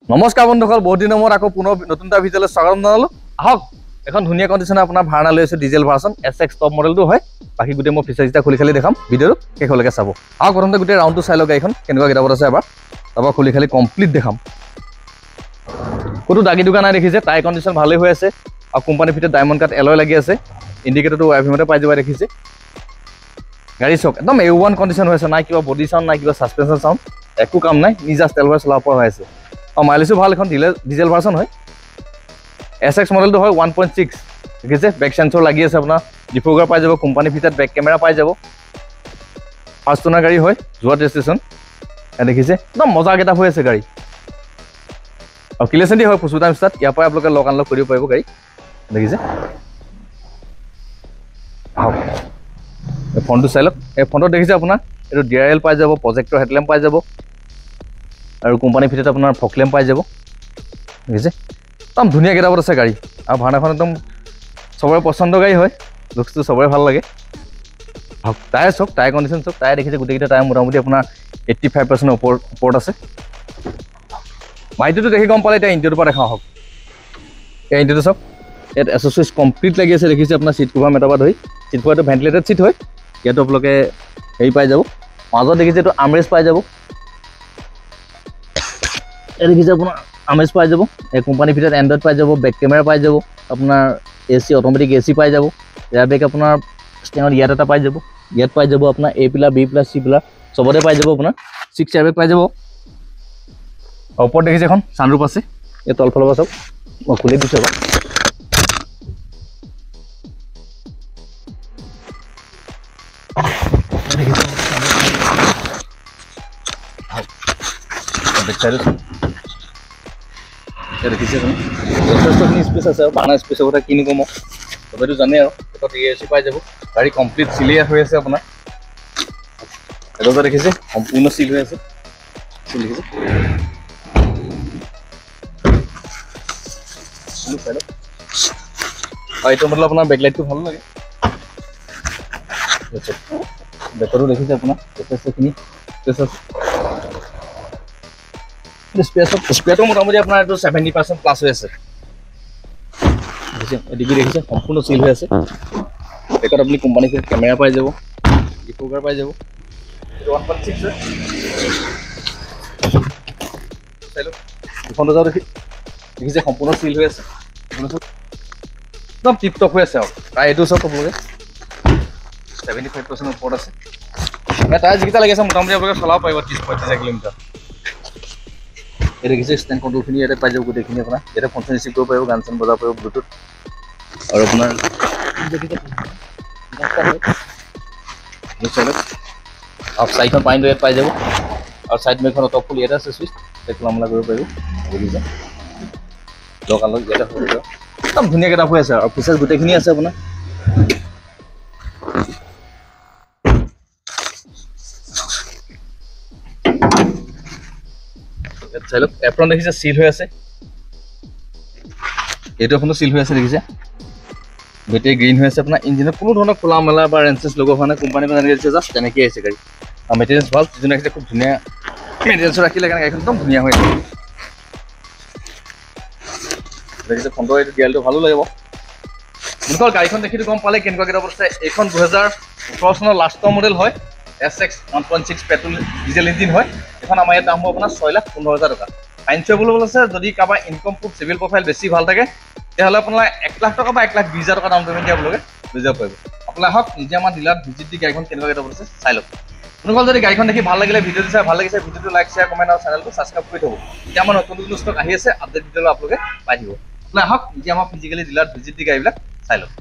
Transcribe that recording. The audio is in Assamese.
নমস্কাৰ বন্ধুসকল, বহুত দিনৰ মূৰত আকৌ পুনৰ নতুন এটা ভিডিঅ'লৈ স্বাগতম জনালোঁ। আহক এখন ধুনীয়া কণ্ডিশ্যনে আপোনাৰ ভাড়া লৈ আছোঁ ডিজেল ভাৰ্চন SX টপ মডেলটো হয়। বাকী গোটেই মই ফিচাৰ্ছকেইটা খুলি খালি দেখাম, ভিডিঅ'টো শেষলৈকে চাব। আহক প্ৰথমতে গোটেই ৰাউণ্ডটো চাই লওক গাড়ীখন কেনেকুৱা কিতাপত আছে এবাৰ, তাৰপৰা খুলি খালি কমপ্লিট দেখাম। ক'তো দাগি দোকান নাই দেখিছে, টায়াৰ কণ্ডিশ্যন ভালেই হৈ আছে আৰু কোম্পানীৰ ভিতৰত ডায়মণ্ড কাট এলয় লাগি আছে। ইণ্ডিকেটৰটো ৱাইভিমতে পাই যাব দেখিছে। গাড়ী চক একদম A1 কণ্ডিশ্যন হৈ আছে, নাই কিবা বডি চাউণ্ড নাই কিবা ছাছপেনশ্যন চাউণ্ড, একো কাম নাই, নিজা তেল ভৰাই চলাব পৰা হৈ আছে। আৰু মাইলেজো ভাল, এখন ডিজেল ভাৰ্চন হয়। SX মডেলটো হয় 1.6 দেখিছে। বেক চেঞ্চৰ লাগি আছে, আপোনাৰ ডিফগাৰ পাই যাব, কোম্পানীৰ ভিতৰত বেক কেমেৰা পাই যাব। ফাৰ্ষ্ট ওনাৰ গাড়ী হয়, যোৱা ৰেজিষ্ট্ৰেশ্যন দেখিছে। একদম মজা কেইটা হৈ আছে গাড়ী। আৰু কিলেচেণ্টি হয় পুচু টাইম ষ্টাৰ্ট, ইয়াৰ পৰাই আপোনালোকে লক আনলক কৰিব পাৰিব গাড়ী দেখিছে। এই ফোনটো চাই লওক, এই ফোনটো দেখিছে আপোনাৰ এইটো DRL পাই যাব, প্ৰজেক্টৰ হেডলেম্প পাই যাব আৰু কোম্পানীৰ ভিতৰত আপোনাৰ ফকলেম্প পাই যাব দেখিছে। একদম ধুনীয়া কিতাপত আছে গাড়ী আৰু ভাড়াখন একদম চবৰে পচন্দৰ গাড়ী হয়, লুকছটো চবৰে ভাল লাগে। টায়াৰ চাওক, টায়াৰ কণ্ডিশ্যন চাওক, টায়াৰ দেখিছে গোটেইকেইটা টায়াৰ মোটামুটি আপোনাৰ 85% ওপৰত আছে। মাইটোতো দেখি গম পালে, এতিয়া ইণ্টেৰিয়ৰৰ পৰা দেখা হওক। এই ইণ্টেৰিয়ৰটো চাওক, ইয়াত এচেছৰিজ কমপ্লিট লাগি আছে দেখিছে। আপোনাৰ চিট কভাৰ মেটাৰ পৰা ধৰি, চিট কভাৰটো ভেণ্টিলেটেড চিট হয়। ইয়াতো আপোনালোকে হেৰি পাই যাব, মাজত দেখিছে এইটো আমৰেষ্ট পাই যাব। এই দেখিছে আপোনাৰ আমেজ পাই যাব। এই কোম্পানীৰ ভিতৰত এণ্ড্ৰইড পাই যাব, বেক কেমেৰা পাই যাব, আপোনাৰ AC অট'মেটিক AC পাই যাব। এয়াৰ বেগ আপোনাৰ ষ্টেঙত ইয়াত এটা পাই যাব, ইয়াত পাই যাব আপোনাৰ A pillar B pillar C pillar চবতে পাই যাব। আপোনাৰ 6 এয়াৰ বেগ পাই যাব। ওপৰত দেখিছে এখন ছানৰুফ আছে, এই তলফালৰ পৰা চাওক, মই খুলি দিছোঁ এবাৰ। দেখিছে আপুনি যথেষ্টখিনি স্পেচ আছে আৰু বানা স্পেচৰ কথা কিনো ক'ম, চবেইটো জানে আৰু এটা AC পাই যাব। গাড়ী কমপ্লিট চিলিয়া হৈ আছে আপোনাৰ। এটা দেখিছে সম্পূৰ্ণ চিল হৈ আছে, চিল দেখিছে। আৰু এইটো মতলব আপোনাৰ বেকলাইটটো ভাল লাগে। বেকতো দেখিছে আপোনাৰ যথেষ্টখিনি স্পেচ আছে। স্পেয়াৰটো মোটামুটি আপোনাৰ এইটো 70% প্লাছ হৈ আছে ডিগ্ৰী দেখিছে, সম্পূৰ্ণ চিল হৈ আছে। বেকত আপুনি কোম্পানীৰ কেমেৰা পাই যাব, ডিফগাৰ পাই যাব। 1.6 হয়। চাই লওক দুখন দৰ্জাও দেখিছে, সম্পূৰ্ণ চিল হৈ আছে, একদম টিপ টপ হৈ আছে। আৰু প্ৰায় এইটো চাওক আপোনালোকে 75% ওপৰত আছে। টায়াৰ যিকেইটা লাগি আছে মোটামুটি আপোনালোকে চলাব পাৰিব 30-35 কিলোমিটাৰ। এই দেখিছে ষ্টেণ্ড কণ্ট্ৰলখিনি ইয়াতে পাই যাব গোটেইখিনি। আপোনাৰ ইয়াতে ফোন চোন ৰিচিভ কৰিব পাৰিব, গান চান বজাব পাৰিব ব্লুটুথ। আৰু আপোনাৰ আৰু চাইডখন পাইণ্ট ইয়াত পাই যাব। আৰু চাইড মেখন টপ ফুল ইয়াতে আছে, চুইচ খোলা মেলা কৰিব পাৰিব দেখিছে। লক আনলক ইয়াতে হৈ যাব, একদম ধুনীয়া কেইটা হৈ আছে। আৰু ফিচাৰ্ছ গোটেইখিনি আছে আপোনাৰ। চাই লওক এপ্ৰন দেখিছে চিল হৈ আছে, এইটো এখনো চিল হৈ আছে দেখিছে। বেটেৰী গ্ৰীণ হৈ আছে। আপোনাৰ ইঞ্জিনত কোনো ধৰণৰ খোলা মেলা বা ৰেঞ্চেছ লগোৱা হোৱা নাই, কোম্পানীৰ পৰা যেনেকৈ দিছে জাষ্ট তেনেকৈ আহিছে গাড়ী। আৰু মেটেৰিয়েলছ ভাল, যিজন ৰাখিছে খুব ধুনীয়া মেটেৰিয়েলছ ৰাখিলে কাৰণে গাড়ীখন একদম ধুনীয়া হৈ আছে দেখিছে। ফোনটো এইটো ডিএলটো ভালো লাগিব। মোৰকল গাড়ীখন দেখিটো গম পালে কেনেকুৱা কিতাপত আছে। এইখন 2018 চনৰ লাষ্টৰ মডেল হয়, SX 1.6 পেট্ৰল ডিজেল ইঞ্জিন হয়। এখন আমাৰ ইয়াত দাম হ'ব আপোনাৰ 6,15,000 টকা। ফাইনেন্স এভেইলেবল আছে। যদি কাৰোবাৰ ইনকম প্ৰুফ চিভিল প্ৰফাইল বেছি ভাল থাকে তেতিয়াহ'লে আপোনাৰ 1 লাখ টকা বা 1,20,000 টকা ডাউন পে'মেণ্ট দি আপোনালোকে লৈ যাব পাৰিব। আপোনালোকে আহক নিজে আমাৰ ডিলাৰত ভিজিট দি গাড়ীখন কেনেকুৱা কিতাপত আছে চাই লওক। আপোনালোকৰ যদি গাড়ীখন দেখি ভাল লাগিলে, ভিডিঅ'টো চাই ভাল লাগিছে, ভিডিঅ'টো লাইক শ্বেয়াৰ কমেণ্ট আৰু চেনেলটো ছাবস্ক্ৰাইব কৰি থ'ব। এতিয়া আমাৰ নতুন ষ্টক আহি আছে, আপডেট ভিডিঅ'লৈ আপোনালোকে পাই থাকিব। আপোনালোকে আহক নিজে আমাৰ ফিজিকেলি ডিলাৰত ভিজিট দি গাড়ীবিলাক চাই লওক।